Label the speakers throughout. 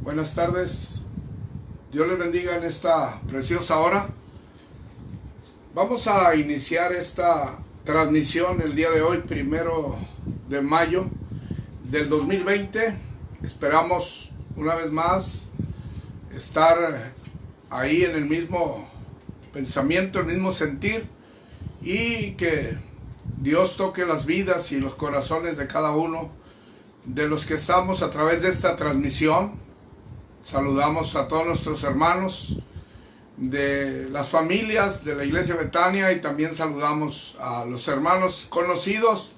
Speaker 1: Buenas tardes, Dios les bendiga en esta preciosa hora. Vamos a iniciar esta transmisión el día de hoy, 1 de mayo del 2020. Esperamos una vez más estar ahí en el mismo pensamiento, el mismo sentir, y que Dios toque las vidas y los corazones de cada uno de los que estamos a través de esta transmisión. Saludamos a todos nuestros hermanos de las familias de la Iglesia Betania, y también saludamos a los hermanos conocidos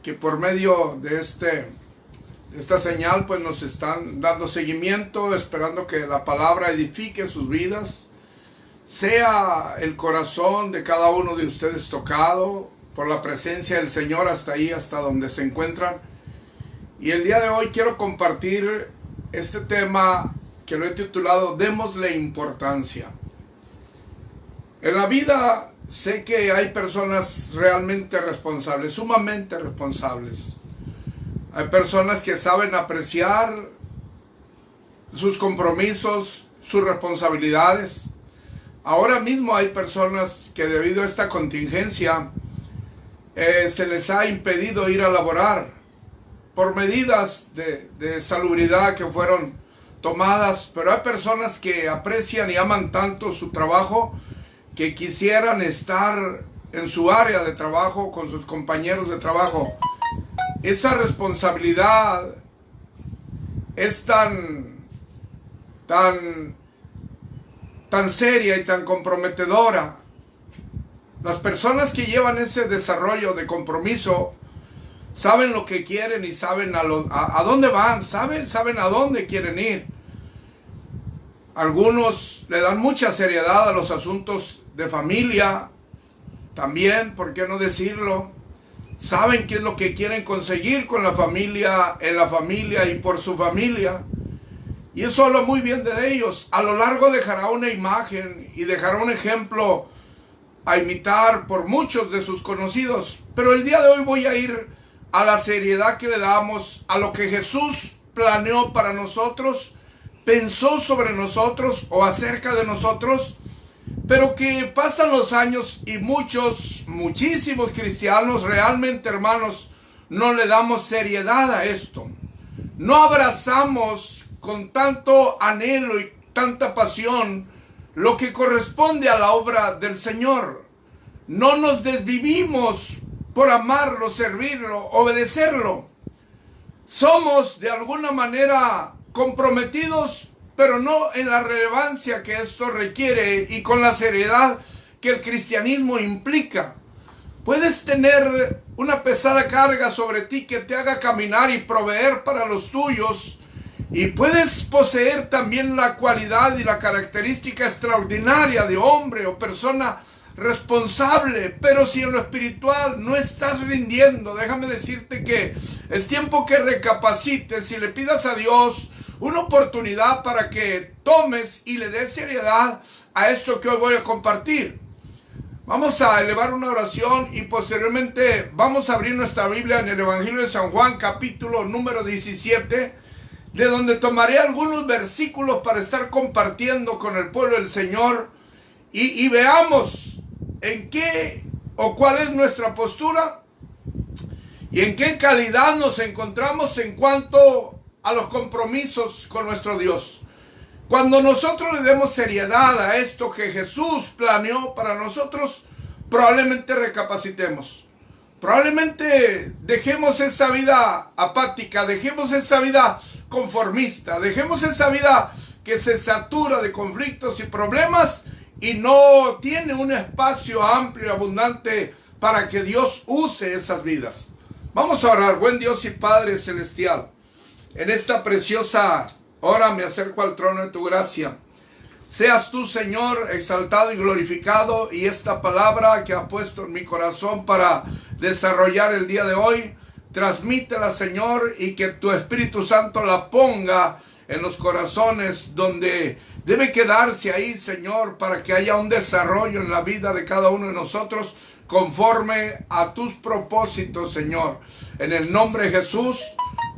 Speaker 1: que por medio de esta señal pues nos están dando seguimiento, esperando que la palabra edifique sus vidas. Sea el corazón de cada uno de ustedes tocado por la presencia del Señor hasta ahí, hasta donde se encuentran. Y el día de hoy quiero compartir este tema que lo he titulado Démosle importancia. En la vida sé que hay personas realmente responsables, sumamente responsables. Hay personas que saben apreciar sus compromisos, sus responsabilidades. Ahora mismo hay personas que debido a esta contingencia se les ha impedido ir a laborar por medidas de salubridad que fueron tomadas, pero hay personas que aprecian y aman tanto su trabajo que quisieran estar en su área de trabajo con sus compañeros de trabajo. Esa responsabilidad es tan seria y tan comprometedora. Las personas que llevan ese desarrollo de compromiso saben lo que quieren y saben a dónde van, saben a dónde quieren ir. Algunos le dan mucha seriedad a los asuntos de familia, también, ¿por qué no decirlo? Saben qué es lo que quieren conseguir con la familia, en la familia y por su familia. Y eso habla muy bien de ellos. A lo largo dejará una imagen y dejará un ejemplo a imitar por muchos de sus conocidos. Pero el día de hoy voy a ir a la seriedad que le damos a lo que Jesús planeó para nosotros, pensó sobre nosotros o acerca de nosotros, pero que pasan los años y muchísimos cristianos realmente, hermanos, no le damos seriedad a esto. No abrazamos con tanto anhelo y tanta pasión lo que corresponde a la obra del Señor. No nos desvivimos por amarlo, servirlo, obedecerlo. Somos de alguna manera comprometidos, pero no en la relevancia que esto requiere y con la seriedad que el cristianismo implica. Puedes tener una pesada carga sobre ti que te haga caminar y proveer para los tuyos, y puedes poseer también la cualidad y la característica extraordinaria de hombre o persona responsable, pero si en lo espiritual no estás rindiendo, déjame decirte que es tiempo que recapacites y le pidas a Dios una oportunidad para que tomes y le des seriedad a esto que hoy voy a compartir. Vamos a elevar una oración y posteriormente vamos a abrir nuestra Biblia en el Evangelio de San Juan, capítulo número 17, de donde tomaré algunos versículos para estar compartiendo con el pueblo del Señor y veamos en qué o cuál es nuestra postura y en qué calidad nos encontramos en cuanto a los compromisos con nuestro Dios. Cuando nosotros le demos seriedad a esto que Jesús planeó para nosotros, probablemente recapacitemos. Probablemente dejemos esa vida apática, dejemos esa vida conformista, dejemos esa vida que se satura de conflictos y problemas y no tiene un espacio amplio y abundante para que Dios use esas vidas. Vamos a orar. Buen Dios y Padre Celestial, en esta preciosa hora me acerco al trono de tu gracia. Seas tú, Señor, exaltado y glorificado, y esta palabra que has puesto en mi corazón para desarrollar el día de hoy, transmítela, Señor, y que tu Espíritu Santo la ponga en los corazones donde debe quedarse ahí, Señor, para que haya un desarrollo en la vida de cada uno de nosotros conforme a tus propósitos, Señor. En el nombre de Jesús,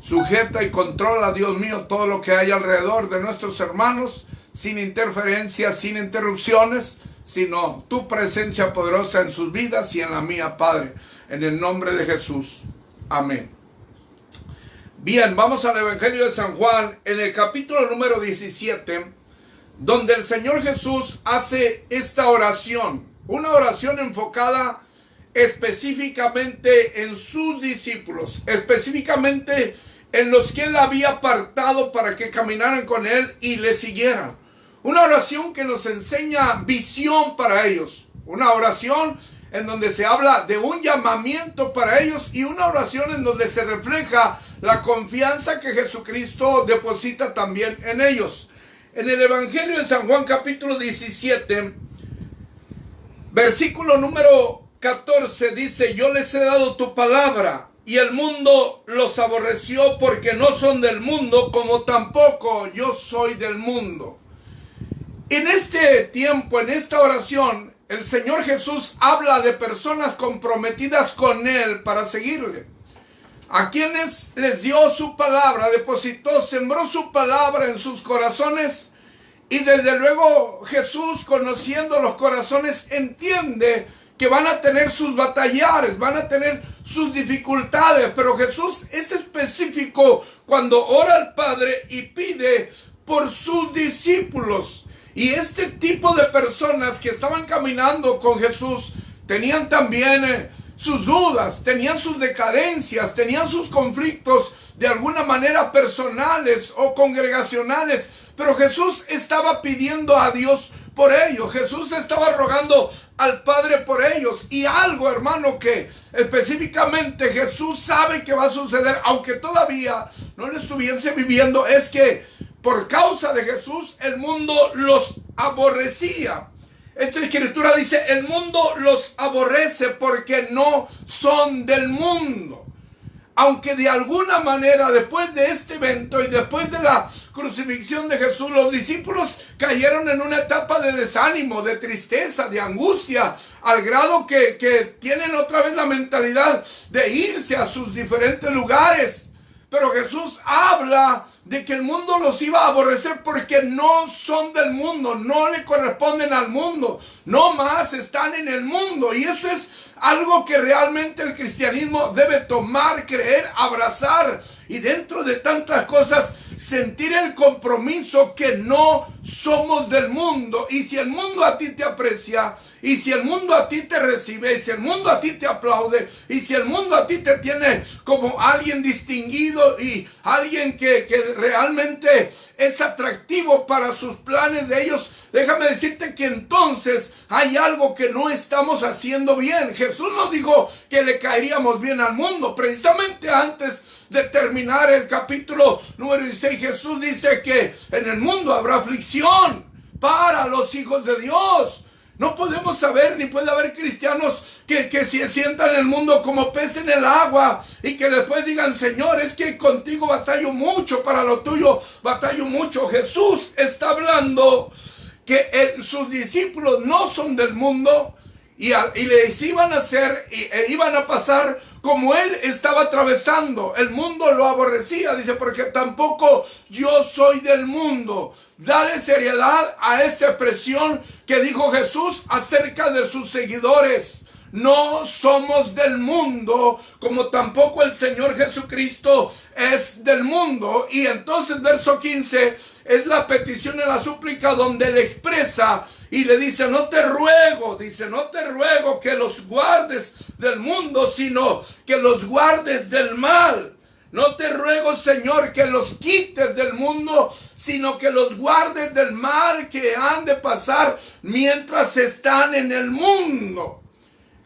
Speaker 1: Sujeta y controla, Dios mío, todo lo que hay alrededor de nuestros hermanos, sin interferencias, sin interrupciones, sino tu presencia poderosa en sus vidas y en la mía, Padre, en el nombre de Jesús. Amén. Bien, vamos al Evangelio de San Juan, en el capítulo número 17, donde el Señor Jesús hace esta oración, una oración enfocada específicamente en sus discípulos, específicamente en los que Él había apartado para que caminaran con Él y le siguieran. Una oración que nos enseña visión para ellos, una oración en donde se habla de un llamamiento para ellos y una oración en donde se refleja la confianza que Jesucristo deposita también en ellos. En el Evangelio de San Juan capítulo 17, versículo número 14 dice: yo les he dado tu palabra y el mundo los aborreció porque no son del mundo, como tampoco yo soy del mundo. En este tiempo, en esta oración, el Señor Jesús habla de personas comprometidas con Él para seguirle, a quienes les dio su palabra, depositó, sembró su palabra en sus corazones, y desde luego Jesús, conociendo los corazones, entiende que van a tener sus batallares, van a tener sus dificultades, pero Jesús es específico cuando ora al Padre y pide por sus discípulos. Y este tipo de personas que estaban caminando con Jesús tenían también sus dudas, tenían sus decadencias, tenían sus conflictos de alguna manera personales o congregacionales, pero Jesús estaba pidiendo a Dios por ellos, Jesús estaba rogando al Padre por ellos. Y algo, hermano, que específicamente Jesús sabe que va a suceder, aunque todavía no lo estuviese viviendo, es que por causa de Jesús el mundo los aborrecía. Esta escritura dice: el mundo los aborrece porque no son del mundo. Aunque de alguna manera, después de este evento y después de la crucifixión de Jesús, los discípulos cayeron en una etapa de desánimo, de tristeza, de angustia, al grado que tienen otra vez la mentalidad de irse a sus diferentes lugares. Pero Jesús habla de que el mundo los iba a aborrecer porque no son del mundo, no le corresponden al mundo, no más están en el mundo. Y eso es algo que realmente el cristianismo debe tomar, creer, abrazar, y dentro de tantas cosas sentir el compromiso que no somos del mundo. Y si el mundo a ti te aprecia, y si el mundo a ti te recibe, y si el mundo a ti te aplaude, y si el mundo a ti te tiene como alguien distinguido y alguien que realmente es atractivo para sus planes de ellos, déjame decirte que entonces hay algo que no estamos haciendo bien. Jesús nos dijo que le caeríamos bien al mundo. Precisamente antes de terminar el capítulo número 16, Jesús dice que en el mundo habrá aflicción para los hijos de Dios. No podemos saber, ni puede haber cristianos que se sientan en el mundo como pez en el agua y que después digan: Señor, es que contigo batallo mucho, para lo tuyo batallo mucho. Jesús está hablando que sus discípulos no son del mundo y les iban a hacer e iban a pasar como él estaba atravesando. El mundo lo aborrecía, dice, porque tampoco yo soy del mundo. Dale seriedad a esta expresión que dijo Jesús acerca de sus seguidores. No somos del mundo, como tampoco el Señor Jesucristo es del mundo. Y entonces verso 15 es la petición y la súplica donde él expresa y le dice: no te ruego, dice, no te ruego que los guardes del mundo, sino que los guardes del mal. No te ruego, Señor, que los quites del mundo, sino que los guardes del mal que han de pasar mientras están en el mundo.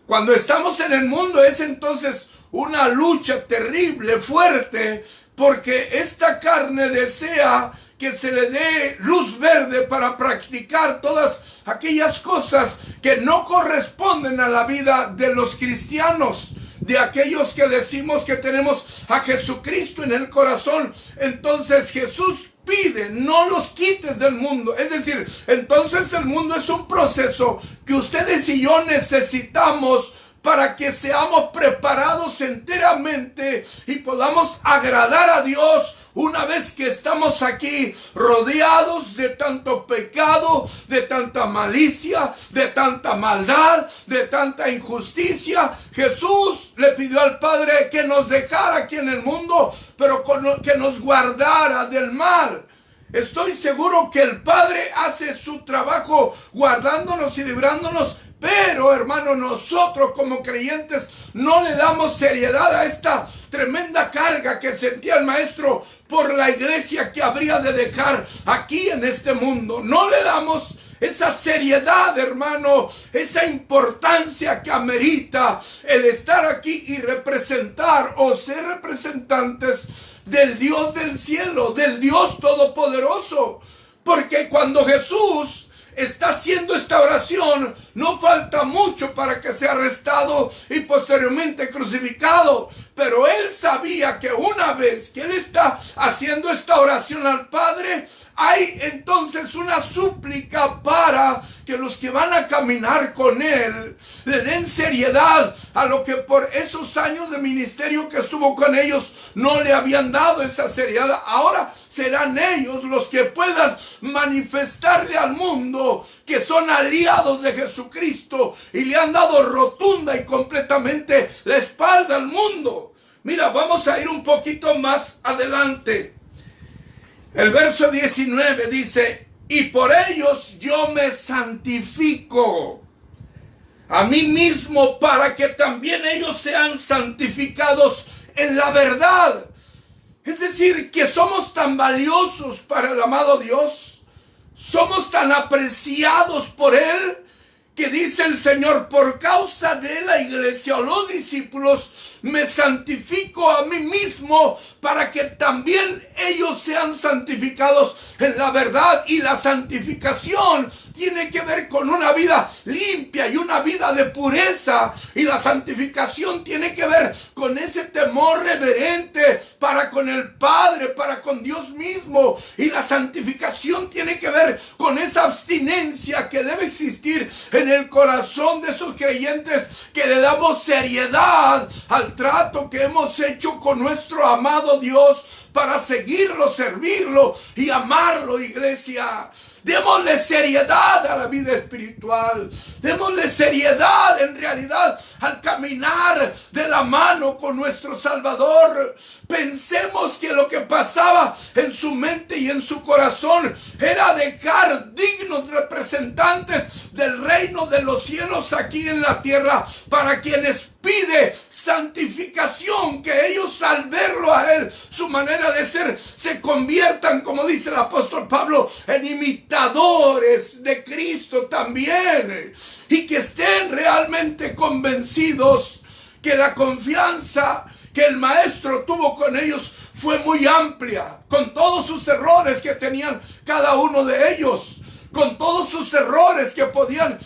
Speaker 1: Cuando estamos en el mundo es entonces una lucha terrible, fuerte, porque esta carne desea que se le dé luz verde para practicar todas aquellas cosas que no corresponden a la vida de los cristianos, de aquellos que decimos que tenemos a Jesucristo en el corazón. Entonces Jesús pide: no los quites del mundo. Es decir, entonces el mundo es un proceso que ustedes y yo necesitamos para que seamos preparados enteramente y podamos agradar a Dios una vez que estamos aquí rodeados de tanto pecado, de tanta malicia, de tanta maldad, de tanta injusticia. Jesús le pidió al Padre que nos dejara aquí en el mundo, pero que nos guardara del mal. Estoy seguro que el Padre hace su trabajo guardándonos y librándonos, pero hermano, nosotros como creyentes no le damos seriedad a esta tremenda carga que sentía el Maestro por la iglesia que habría de dejar aquí en este mundo. No le damos esa seriedad, hermano, esa importancia que amerita el estar aquí y representar o ser representantes del Dios del cielo, del Dios todopoderoso. Porque cuando Jesús está haciendo esta oración, no falta mucho para que sea arrestado y posteriormente crucificado. Pero él sabía que una vez que él está haciendo esta oración al Padre, hay entonces una súplica para que los que van a caminar con él le den seriedad a lo que por esos años de ministerio que estuvo con ellos no le habían dado esa seriedad. Ahora serán ellos los que puedan manifestarle al mundo que son aliados de Jesucristo y le han dado rotunda y completamente la espalda al mundo. Mira, vamos a ir un poquito más adelante. El verso 19 dice: y por ellos yo me santifico a mí mismo, para que también ellos sean santificados en la verdad. Es decir, que somos tan valiosos para el amado Dios, somos tan apreciados por Él, que dice el Señor: por causa de la iglesia o los discípulos me santifico a mí mismo, para que también ellos sean santificados en la verdad. Y la santificación tiene que ver con una vida limpia y una vida de pureza, y la santificación tiene que ver con ese temor reverente para con el Padre, para con Dios mismo, y la santificación tiene que ver con esa abstinencia que debe existir en el corazón de esos creyentes que le damos seriedad al trato que hemos hecho con nuestro amado Dios para seguirlo, servirlo y amarlo, iglesia. Démosle seriedad a la vida espiritual. Démosle seriedad en realidad al caminar de la mano con nuestro Salvador. Pensemos que lo que pasaba en su mente y en su corazón era dejar dignos representantes del reino de los cielos aquí en la tierra, para quienes pide santificación, que ellos al verlo a Él, su manera de ser, se conviertan, como dice el apóstol Pablo, en imitadores de Cristo también, y que estén realmente convencidos que la confianza que el Maestro tuvo con ellos fue muy amplia, con todos sus errores que tenían cada uno de ellos, con todos sus errores que podían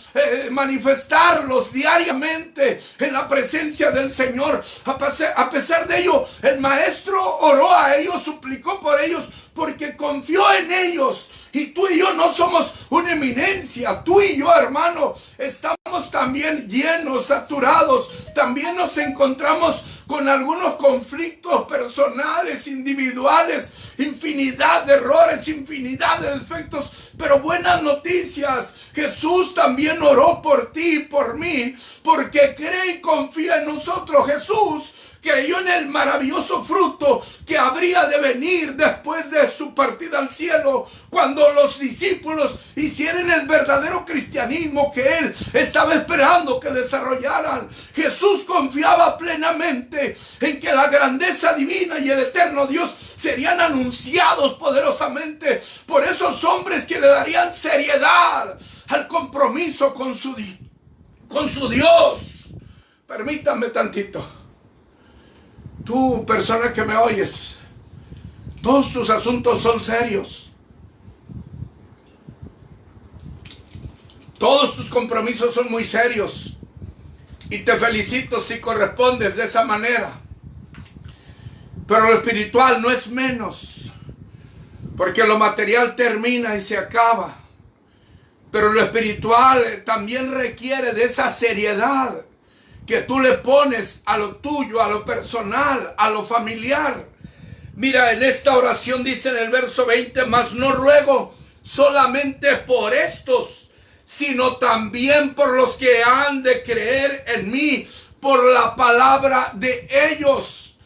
Speaker 1: manifestarlos diariamente en la presencia del Señor. A pesar de ello, el Maestro oró a ellos, suplicó por ellos, porque confió en ellos. Y tú y yo no somos una eminencia. Tú y yo, hermano, estamos también llenos, saturados. También nos encontramos con algunos conflictos personales, individuales, infinidad de errores, infinidad de defectos. Pero buenas noticias. Jesús también oró por ti y por mí, porque cree y confía en nosotros. Jesús creyó en el maravilloso fruto que habría de venir después de su partida al cielo, cuando los discípulos hicieran el verdadero cristianismo que Él estaba esperando que desarrollaran. Jesús confiaba plenamente en que la grandeza divina y el eterno Dios serían anunciados poderosamente por esos hombres que le darían seriedad al compromiso con su Dios. Permítanme tantito. Tú, persona que me oyes, todos tus asuntos son serios. Todos tus compromisos son muy serios. Y te felicito si correspondes de esa manera. Pero lo espiritual no es menos. Porque lo material termina y se acaba. Pero lo espiritual también requiere de esa seriedad que tú le pones a lo tuyo, a lo personal, a lo familiar. Mira, en esta oración dice en el verso 20, mas no ruego solamente por estos, sino también por los que han de creer en mí, por la palabra de ellos.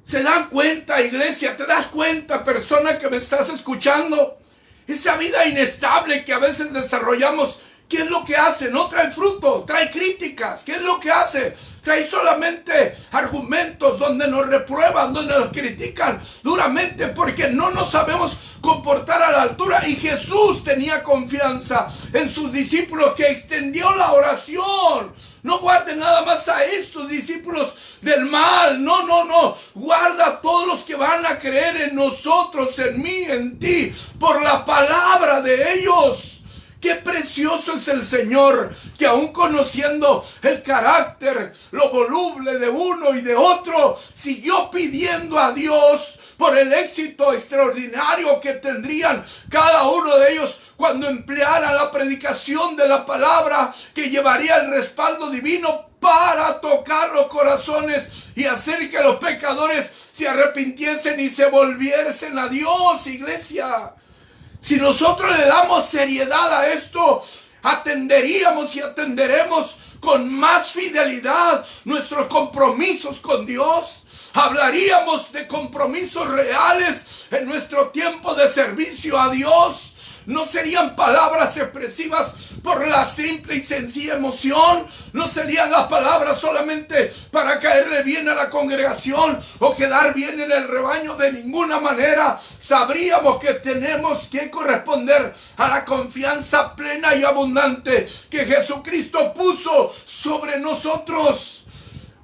Speaker 1: ¿Se dan cuenta, iglesia? ¿Te das cuenta, persona que me estás escuchando? Esa vida inestable que a veces desarrollamos, ¿qué es lo que hace? No trae fruto, trae críticas. ¿Qué es lo que hace? Trae solamente argumentos donde nos reprueban, donde nos critican duramente porque no nos sabemos comportar a la altura. Y Jesús tenía confianza en sus discípulos, que extendió la oración. No guarde nada más a estos discípulos del mal. No. Guarda a todos los que van a creer en nosotros, en mí, en ti, por la palabra de ellos. Qué precioso es el Señor, que aún conociendo el carácter, lo voluble de uno y de otro, siguió pidiendo a Dios por el éxito extraordinario que tendrían cada uno de ellos cuando empleara la predicación de la palabra, que llevaría el respaldo divino para tocar los corazones y hacer que los pecadores se arrepintiesen y se volviesen a Dios, iglesia. Si nosotros le damos seriedad a esto, atenderíamos y atenderemos con más fidelidad nuestros compromisos con Dios. Hablaríamos de compromisos reales en nuestro tiempo de servicio a Dios. No serían palabras expresivas por la simple y sencilla emoción. No serían las palabras solamente para caerle bien a la congregación o quedar bien en el rebaño. De ninguna manera. Sabríamos que tenemos que corresponder a la confianza plena y abundante que Jesucristo puso sobre nosotros.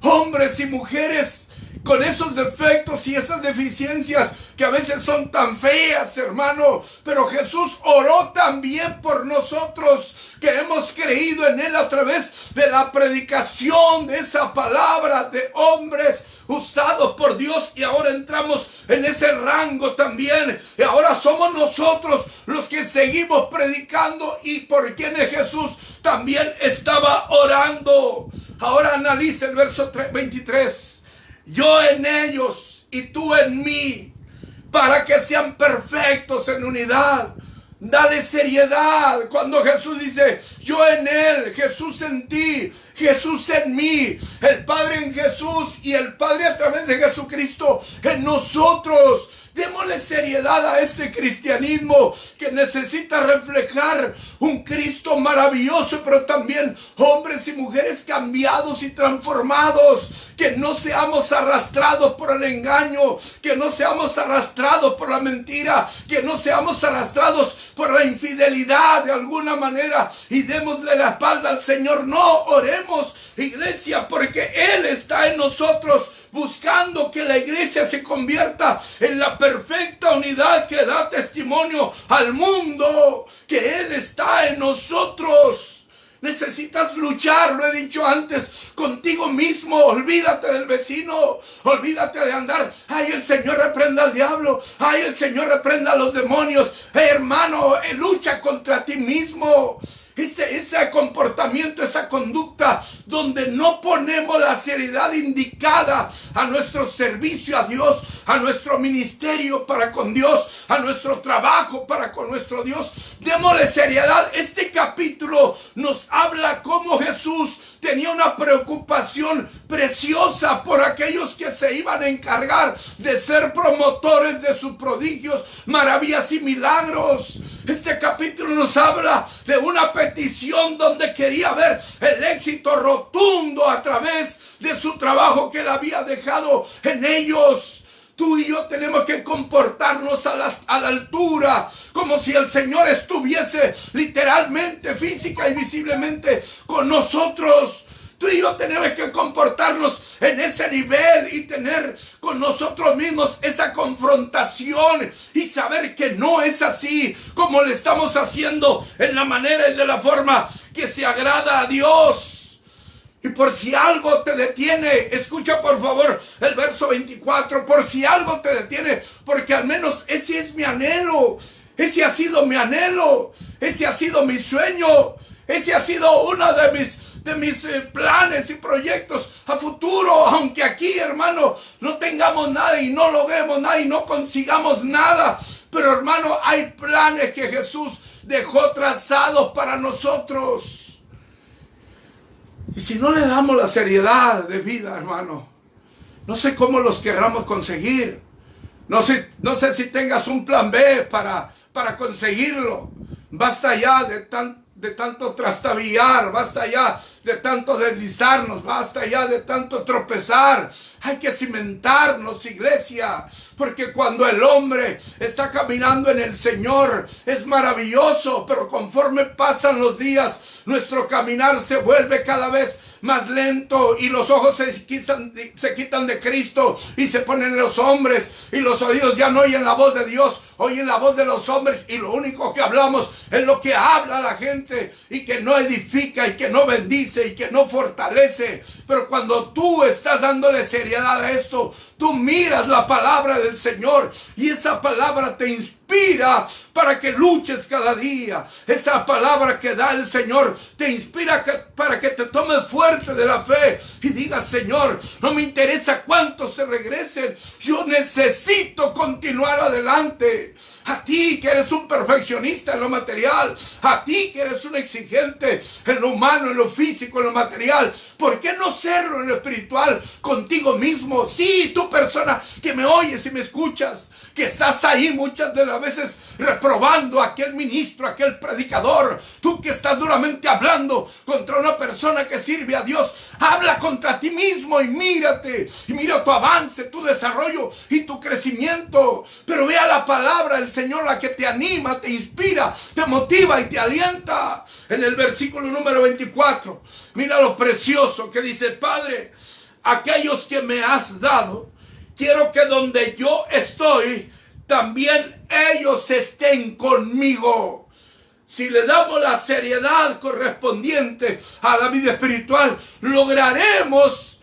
Speaker 1: Hombres y mujeres con esos defectos y esas deficiencias que a veces son tan feas, hermano. Pero Jesús oró también por nosotros, que hemos creído en Él a través de la predicación de esa palabra de hombres usados por Dios. Y ahora entramos en ese rango también. Y ahora somos nosotros los que seguimos predicando y por quienes Jesús también estaba orando. Ahora analiza el verso 23. Yo en ellos y tú en mí, para que sean perfectos en unidad. Dale seriedad cuando Jesús dice, yo en Él, Jesús en ti, Jesús en mí, el Padre en Jesús y el Padre a través de Jesucristo en nosotros. Démosle seriedad a ese cristianismo que necesita reflejar un Cristo maravilloso, pero también hombres y mujeres cambiados y transformados. Que no seamos arrastrados por el engaño, que no seamos arrastrados por la mentira, que no seamos arrastrados por la infidelidad de alguna manera y démosle la espalda al Señor. No, oremos, iglesia, porque Él está en nosotros, buscando que la iglesia se convierta en la perfecta unidad que da testimonio al mundo que Él está en nosotros. Necesitas luchar, lo he dicho antes, contigo mismo. Olvídate del vecino, olvídate de andar, ay, el Señor reprenda al diablo, ay, el Señor reprenda a los demonios. Hermano, lucha contra ti mismo. Ese comportamiento, esa conducta donde no ponemos la seriedad indicada a nuestro servicio a Dios, a nuestro ministerio para con Dios, a nuestro trabajo para con nuestro Dios. Démosle seriedad. Este capítulo nos habla cómo Jesús tenía una preocupación preciosa por aquellos que se iban a encargar de ser promotores de sus prodigios, maravillas y milagros. Este capítulo nos habla de una petición donde quería ver el éxito rotundo a través de su trabajo que él había dejado en ellos. Tú y yo tenemos que comportarnos a la altura, como si el Señor estuviese literalmente, física y visiblemente con nosotros. Tú y yo tenemos que comportarnos en ese nivel y tener con nosotros mismos esa confrontación y saber que no es así como le estamos haciendo en la manera y de la forma que se agrada a Dios. Y por si algo te detiene, escucha por favor el verso 24, por si algo te detiene, porque al menos ese es mi anhelo. Ese ha sido mi anhelo, ese ha sido mi sueño, ese ha sido uno de mis planes y proyectos a futuro. Aunque aquí, hermano, no tengamos nada y no logremos nada y no consigamos nada. Pero, hermano, hay planes que Jesús dejó trazados para nosotros. Y si no le damos la seriedad de vida, hermano, no sé cómo los querramos conseguir. No sé si tengas un plan B para conseguirlo. Basta ya de tanto trastabillar, basta ya de tanto deslizarnos, basta ya de tanto tropezar. Hay que cimentarnos, iglesia, porque cuando el hombre está caminando en el Señor es maravilloso, pero conforme pasan los días, nuestro caminar se vuelve cada vez más lento y los ojos se quitan de Cristo y se ponen en los hombres y los oídos ya no oyen la voz de Dios, oyen la voz de los hombres y lo único que hablamos es lo que habla la gente y que no edifica y que no bendice y que no fortalece. Pero cuando tú estás dándole seriedad a esto, tú miras la palabra del Señor y esa palabra te inspira para que luches cada día. Esa palabra que da el Señor te inspira para que te tomes fuerte de la fe y digas: Señor, no me interesa cuántos se regresen, yo necesito continuar adelante. A ti que eres un perfeccionista en lo material, a ti que eres un exigente en lo humano, en lo físico, en lo material, ¿por qué no serlo en lo espiritual contigo mismo? Sí, tú persona que me oyes y me escuchas, que estás ahí muchas de las veces reprobando a aquel ministro, a aquel predicador, tú que estás duramente hablando contra una persona que sirve a Dios, habla contra ti mismo y mírate, y mira tu avance, tu desarrollo y tu crecimiento. Pero vea la palabra del Señor, la que te anima, te inspira, te motiva y te alienta. En el versículo número 24, mira lo precioso que dice: Padre, aquellos que me has dado, quiero que donde yo estoy, también ellos estén conmigo. Si le damos la seriedad correspondiente a la vida espiritual, lograremos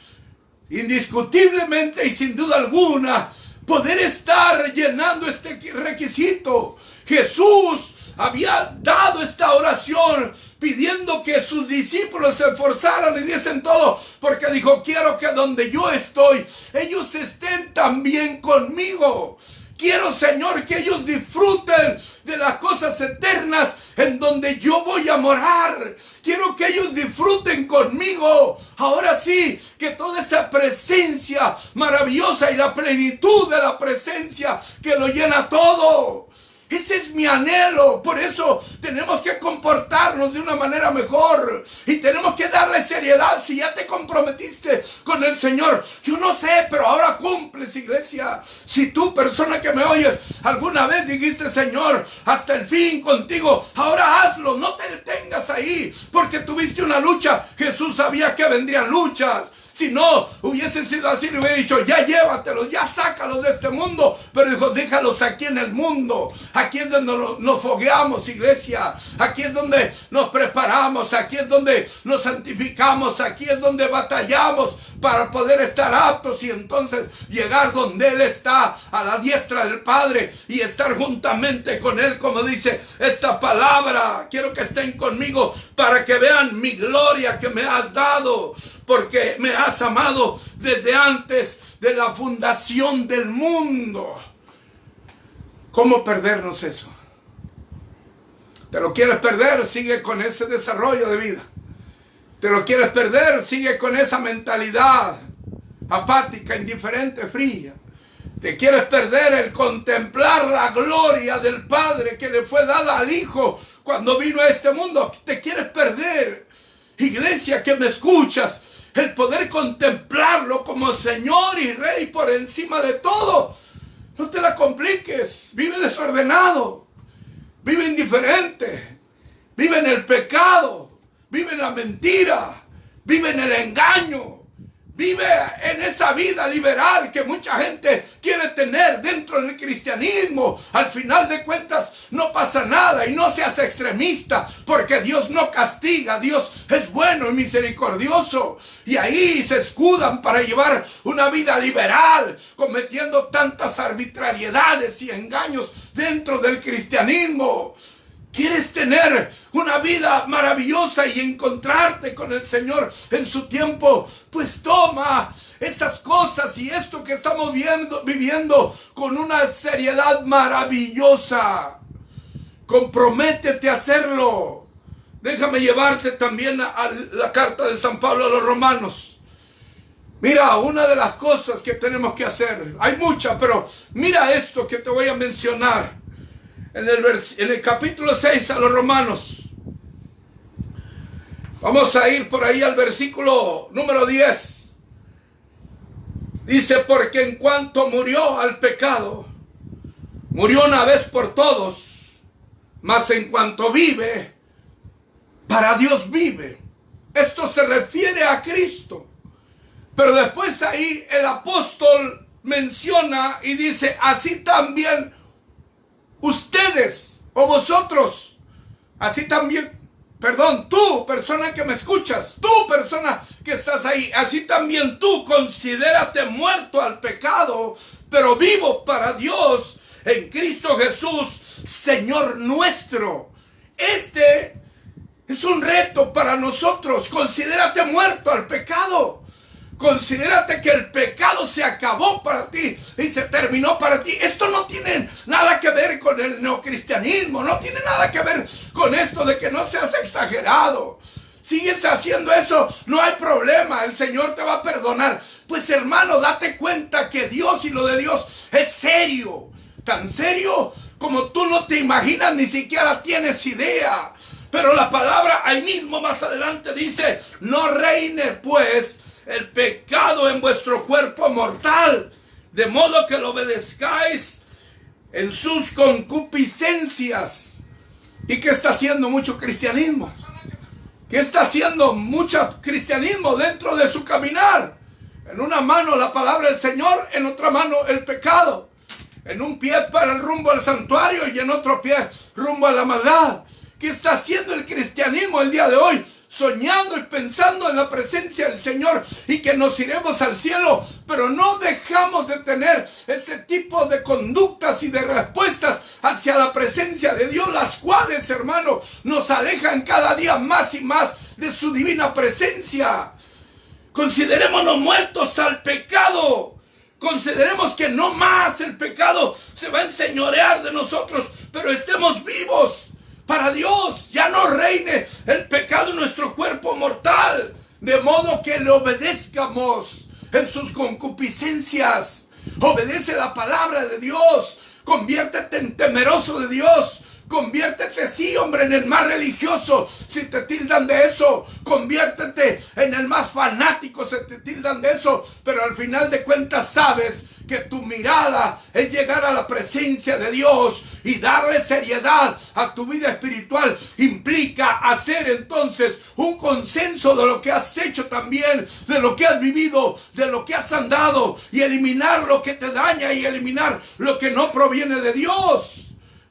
Speaker 1: indiscutiblemente y sin duda alguna poder estar llenando este requisito. Jesús había dado esta oración pidiendo que sus discípulos se esforzaran y diesen todo, porque dijo: quiero que donde yo estoy, ellos estén también conmigo. Quiero, Señor, que ellos disfruten de las cosas eternas en donde yo voy a morar. Quiero que ellos disfruten conmigo. Ahora sí, que toda esa presencia maravillosa y la plenitud de la presencia que lo llena todo. Ese es mi anhelo. Por eso tenemos que comportarnos de una manera mejor y tenemos que darle seriedad. Si ya te comprometiste con el Señor, yo no sé, pero ahora cumples, iglesia. Si tú, persona que me oyes, alguna vez dijiste: Señor, hasta el fin contigo, ahora hazlo, no te detengas ahí, porque tuviste una lucha. Jesús sabía que vendrían luchas. Si no hubiese sido así, le hubiera dicho: ya llévatelos, ya sácalos de este mundo. Pero dijo: déjalos aquí en el mundo. Aquí es donde nos fogueamos, iglesia. Aquí es donde nos preparamos. Aquí es donde nos santificamos. Aquí es donde batallamos para poder estar aptos y entonces llegar donde Él está, a la diestra del Padre, y estar juntamente con Él, como dice esta palabra. Quiero que estén conmigo para que vean mi gloria que me has dado, porque me has amado desde antes de la fundación del mundo. ¿Cómo perdernos eso? ¿Te lo quieres perder? Sigue con ese desarrollo de vida. ¿Te lo quieres perder? Sigue con esa mentalidad apática, indiferente, fría. ¿Te quieres perder el contemplar la gloria del Padre que le fue dada al Hijo cuando vino a este mundo? ¿Te quieres perder, iglesia que me escuchas, el poder contemplarlo como Señor y Rey por encima de todo? No te la compliques. Vive desordenado, vive indiferente, vive en el pecado, vive en la mentira, vive en el engaño, Vive en esa vida liberal que mucha gente quiere tener dentro del cristianismo. Al final de cuentas no pasa nada, y no seas extremista, porque Dios no castiga. Dios es bueno y misericordioso, y ahí se escudan para llevar una vida liberal, cometiendo tantas arbitrariedades y engaños dentro del cristianismo. ¿Quieres tener una vida maravillosa y encontrarte con el Señor en su tiempo? Pues toma esas cosas y esto que estamos viviendo con una seriedad maravillosa. Comprométete a hacerlo. Déjame llevarte también a la carta de San Pablo a los Romanos. Mira, una de las cosas que tenemos que hacer, hay muchas, pero mira esto que te voy a mencionar. En el capítulo 6 a los Romanos. Vamos a ir por ahí al versículo número 10. Dice, porque en cuanto murió al pecado, murió una vez por todos, mas en cuanto vive, para Dios vive. Esto se refiere a Cristo. Pero después ahí el apóstol menciona y dice, así también ustedes o vosotros, así también, perdón, tú, persona que me escuchas, tú, persona que estás ahí, así también tú considérate muerto al pecado, pero vivo para Dios en Cristo Jesús, Señor nuestro. Este es un reto para nosotros. Considérate muerto al pecado. Considérate que el pecado se acabó para ti y se terminó para ti. Esto no tiene nada que ver con el neocristianismo, no tiene nada que ver con esto de que no seas exagerado. Sigues haciendo eso, no hay problema, el Señor te va a perdonar. Pues hermano, date cuenta que Dios y lo de Dios es serio, tan serio como tú no te imaginas, ni siquiera tienes idea. Pero la palabra ahí mismo más adelante dice, no reine pues el pecado en vuestro cuerpo mortal, de modo que lo obedezcáis en sus concupiscencias. ¿Y qué está haciendo mucho cristianismo? ¿Qué está haciendo mucho cristianismo dentro de su caminar? En una mano la palabra del Señor, en otra mano el pecado. En un pie para el rumbo al santuario y en otro pie rumbo a la maldad. ¿Qué está haciendo el cristianismo el día de hoy? Soñando y pensando en la presencia del Señor y que nos iremos al cielo, pero no dejamos de tener ese tipo de conductas y de respuestas hacia la presencia de Dios, las cuales, hermano, nos alejan cada día más y más de su divina presencia. Considerémonos muertos al pecado. Consideremos que no más el pecado se va a enseñorear de nosotros, pero estemos vivos para Dios. Ya no reine el pecado en nuestro cuerpo mortal, de modo que le obedezcamos en sus concupiscencias. Obedece la palabra de Dios, conviértete en temeroso de Dios. Conviértete, sí, hombre, en el más religioso, si te tildan de eso. Conviértete en el más fanático, si te tildan de eso. Pero al final de cuentas sabes que tu mirada es llegar a la presencia de Dios y darle seriedad a tu vida espiritual. Implica hacer entonces un consenso de lo que has hecho también, de lo que has vivido, de lo que has andado, y eliminar lo que te daña y eliminar lo que no proviene de Dios.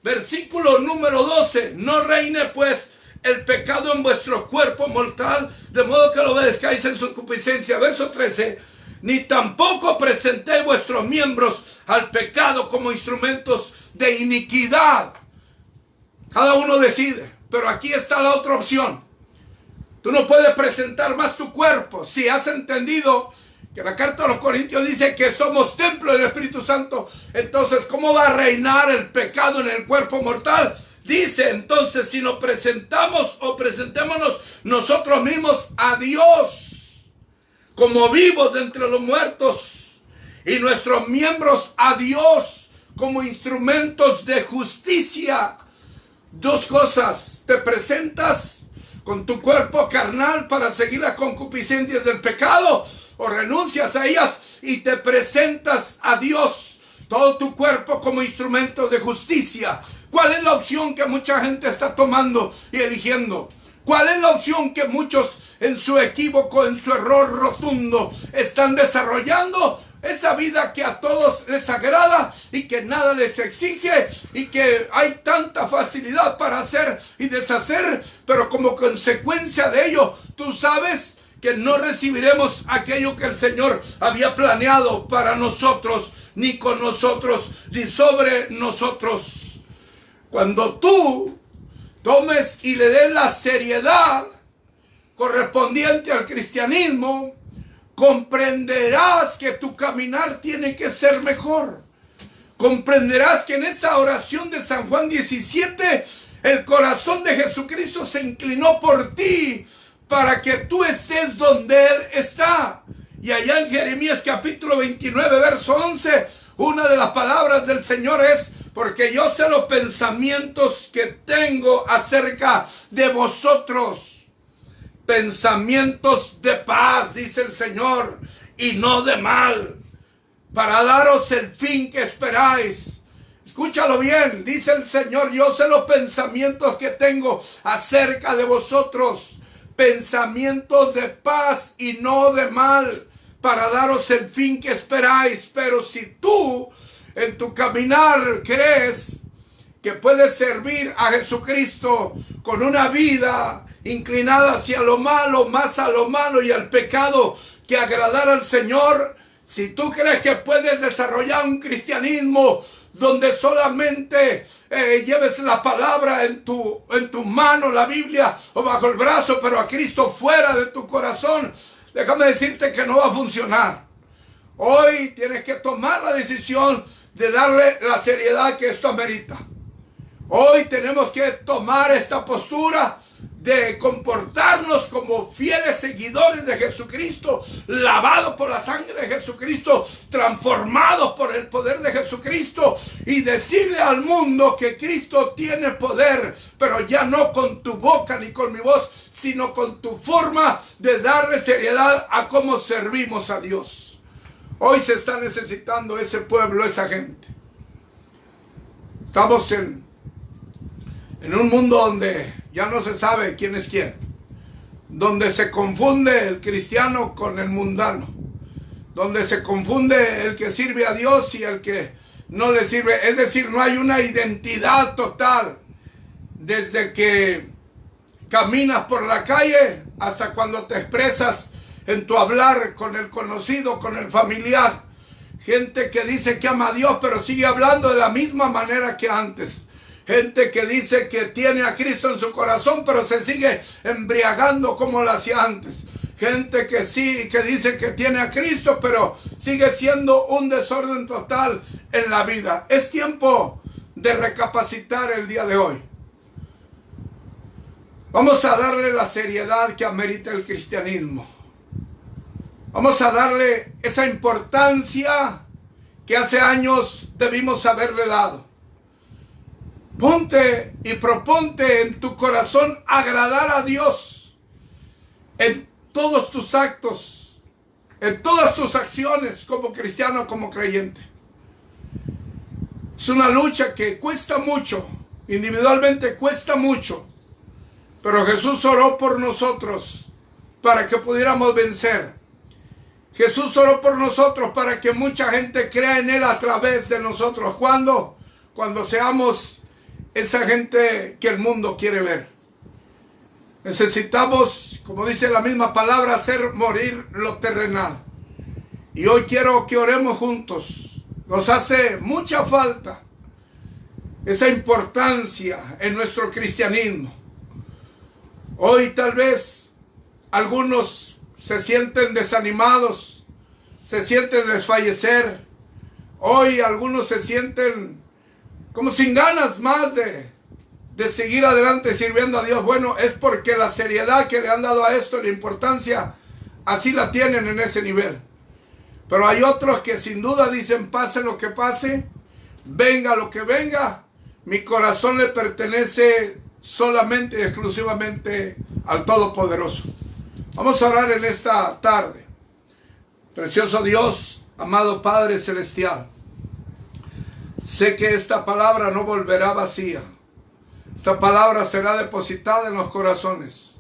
Speaker 1: Versículo número 12. No reine pues el pecado en vuestro cuerpo mortal, de modo que lo obedezcáis en su concupiscencia. Verso 13. Ni tampoco presentéis vuestros miembros al pecado como instrumentos de iniquidad. Cada uno decide, pero aquí está la otra opción. Tú no puedes presentar más tu cuerpo. Si has entendido que la carta a los Corintios dice que somos templo del Espíritu Santo, entonces ¿cómo va a reinar el pecado en el cuerpo mortal? Dice entonces, si nos presentamos o presentémonos nosotros mismos a Dios como vivos de entre los muertos, y nuestros miembros a Dios como instrumentos de justicia. Dos cosas: te presentas con tu cuerpo carnal para seguir las concupiscencias del pecado, o renuncias a ellas y te presentas a Dios, todo tu cuerpo como instrumento de justicia. ¿Cuál es la opción que mucha gente está tomando y eligiendo? ¿Cuál es la opción que muchos en su equívoco, en su error rotundo están desarrollando? Esa vida que a todos les agrada y que nada les exige y que hay tanta facilidad para hacer y deshacer, pero como consecuencia de ello, tú sabes que no recibiremos aquello que el Señor había planeado para nosotros, ni con nosotros, ni sobre nosotros. Cuando tú tomes y le des la seriedad correspondiente al cristianismo, comprenderás que tu caminar tiene que ser mejor. Comprenderás que en esa oración de San Juan 17, el corazón de Jesucristo se inclinó por ti para que tú estés donde Él está. Y allá en Jeremías capítulo 29, verso 11, una de las palabras del Señor es: porque yo sé los pensamientos que tengo acerca de vosotros. Pensamientos de paz, dice el Señor, y no de mal, para daros el fin que esperáis. Escúchalo bien, dice el Señor: yo sé los pensamientos que tengo acerca de vosotros, pensamientos de paz y no de mal, para daros el fin que esperáis. Pero si tú en tu caminar crees que puedes servir a Jesucristo con una vida inclinada hacia lo malo, más a lo malo y al pecado que agradar al Señor, si tú crees que puedes desarrollar un cristianismo donde solamente lleves la palabra en tu mano, la Biblia, o bajo el brazo, pero a Cristo fuera de tu corazón, déjame decirte que no va a funcionar. Hoy tienes que tomar la decisión de darle la seriedad que esto amerita. Hoy tenemos que tomar esta postura de comportarnos como fieles seguidores de Jesucristo, lavados por la sangre de Jesucristo, transformados por el poder de Jesucristo, y decirle al mundo que Cristo tiene poder, pero ya no con tu boca ni con mi voz, sino con tu forma de darle seriedad a cómo servimos a Dios. Hoy se está necesitando ese pueblo, esa gente. Estamos en un mundo donde ya no se sabe quién es quién, donde se confunde el cristiano con el mundano, donde se confunde el que sirve a Dios y el que no le sirve. Es decir, no hay una identidad total desde que caminas por la calle hasta cuando te expresas en tu hablar con el conocido, con el familiar. Gente que dice que ama a Dios, pero sigue hablando de la misma manera que antes. Gente que dice que tiene a Cristo en su corazón, pero se sigue embriagando como lo hacía antes. Gente que sí, que dice que tiene a Cristo, pero sigue siendo un desorden total en la vida. Es tiempo de recapacitar el día de hoy. Vamos a darle la seriedad que amerita el cristianismo. Vamos a darle esa importancia que hace años debimos haberle dado. Ponte y proponte en tu corazón agradar a Dios en todos tus actos, en todas tus acciones como cristiano, como creyente. Es una lucha que cuesta mucho, individualmente cuesta mucho, pero Jesús oró por nosotros para que pudiéramos vencer. Jesús oró por nosotros para que mucha gente crea en Él a través de nosotros. ¿Cuándo? Cuando seamos esa gente que el mundo quiere ver. Necesitamos, como dice la misma palabra, hacer morir lo terrenal. Y hoy quiero que oremos juntos. Nos hace mucha falta esa importancia en nuestro cristianismo. Hoy tal vez algunos se sienten desanimados, se sienten desfallecer. Hoy algunos se sienten como sin ganas más de seguir adelante sirviendo a Dios. Bueno, es porque la seriedad que le han dado a esto, la importancia, así la tienen en ese nivel. Pero hay otros que sin duda dicen: pase lo que pase, venga lo que venga, mi corazón le pertenece solamente y exclusivamente al Todopoderoso. Vamos a orar en esta tarde. Precioso Dios, amado Padre Celestial, sé que esta palabra no volverá vacía. Esta palabra será depositada en los corazones.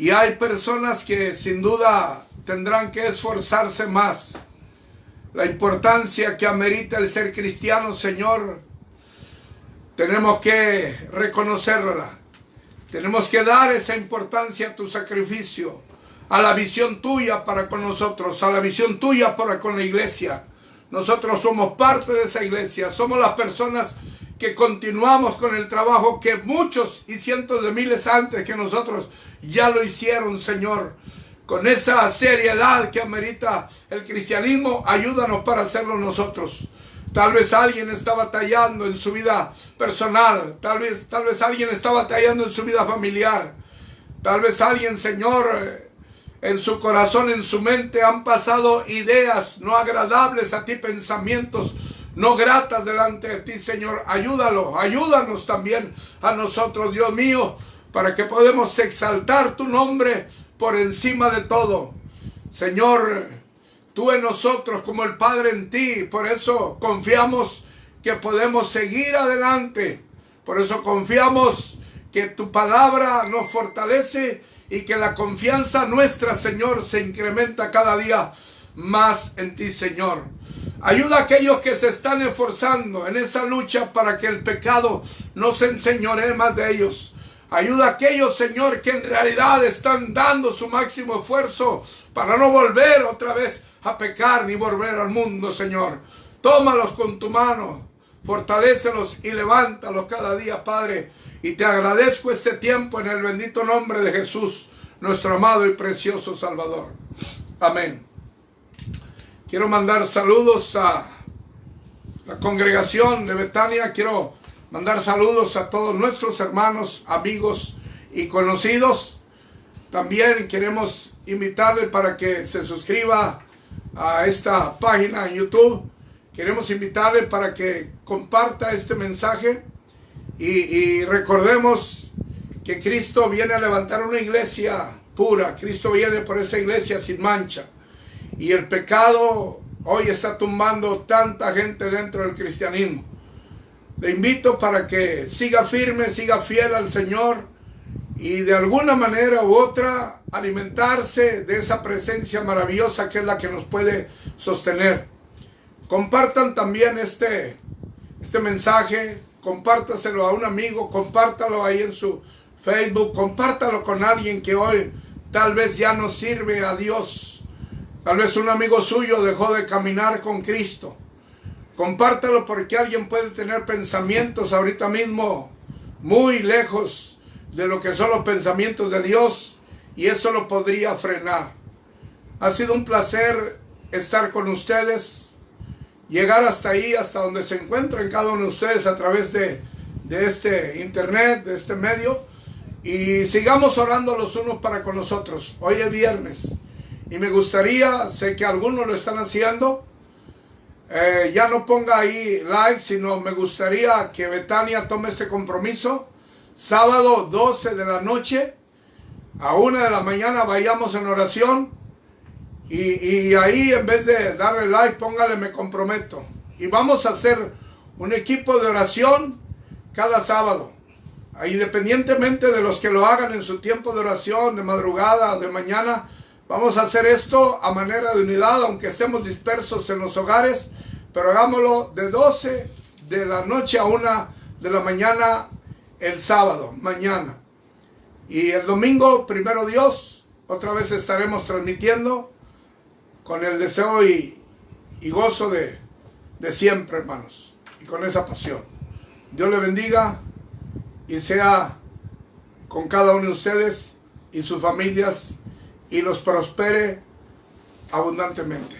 Speaker 1: Y hay personas que sin duda tendrán que esforzarse más. La importancia que amerita el ser cristiano, Señor, tenemos que reconocerla. Tenemos que dar esa importancia a tu sacrificio, a la visión tuya para con nosotros, a la visión tuya para con la iglesia. Nosotros somos parte de esa iglesia, somos las personas que continuamos con el trabajo que muchos y cientos de miles antes que nosotros ya lo hicieron, Señor. Con esa seriedad que amerita el cristianismo, ayúdanos para hacerlo nosotros. Tal vez alguien está batallando en su vida personal, tal vez alguien está batallando en su vida familiar. Tal vez alguien, Señor, en su corazón, en su mente han pasado ideas no agradables a ti, pensamientos no gratas delante de ti, Señor. Ayúdanos también a nosotros, Dios mío, para que podamos exaltar tu nombre por encima de todo. Señor, tú en nosotros como el Padre en ti, por eso confiamos que podemos seguir adelante. Por eso confiamos que tu palabra nos fortalece y que la confianza nuestra, Señor, se incrementa cada día más en ti, Señor. Ayuda a aquellos que se están esforzando en esa lucha para que el pecado no se enseñoree más de ellos. Ayuda a aquellos, Señor, que en realidad están dando su máximo esfuerzo para no volver otra vez a pecar ni volver al mundo, Señor. Tómalos con tu mano, fortalécelos y levántalos cada día, Padre. Y te agradezco este tiempo en el bendito nombre de Jesús, nuestro amado y precioso Salvador. Amén. Quiero mandar saludos a la congregación de Betania. Quiero mandar saludos a todos nuestros hermanos, amigos y conocidos. También queremos invitarle para que se suscriba a esta página en YouTube. Queremos invitarle para que comparta este mensaje y recordemos que Cristo viene a levantar una iglesia pura. Cristo viene por esa iglesia sin mancha. Y el pecado hoy está tumbando tanta gente dentro del cristianismo. Le invito para que siga firme, siga fiel al Señor y de alguna manera u otra alimentarse de esa presencia maravillosa que es la que nos puede sostener. Compartan también este mensaje, compártaselo a un amigo, compártalo ahí en su Facebook, compártalo con alguien que hoy tal vez ya no sirve a Dios. Tal vez un amigo suyo dejó de caminar con Cristo. Compártalo porque alguien puede tener pensamientos ahorita mismo muy lejos de lo que son los pensamientos de Dios y eso lo podría frenar. Ha sido un placer estar con ustedes, llegar hasta ahí, hasta donde se encuentran cada uno de ustedes a través de este internet, de este medio, y sigamos orando los unos para con los otros. Hoy es viernes y me gustaría, sé que algunos lo están haciendo, ya no ponga ahí like, sino me gustaría que Betania tome este compromiso. Sábado 12 de la noche a 1 de la mañana vayamos en oración y ahí en vez de darle like póngale me comprometo y vamos a hacer un equipo de oración cada sábado, independientemente de los que lo hagan en su tiempo de oración, de madrugada, de mañana. Vamos a hacer esto a manera de unidad, aunque estemos dispersos en los hogares, pero hagámoslo de 12 de la noche a 1 de la mañana el sábado, mañana. Y el domingo, primero Dios, otra vez estaremos transmitiendo con el deseo y gozo de siempre, hermanos, y con esa pasión. Dios le bendiga y sea con cada uno de ustedes y sus familias y los prospere abundantemente.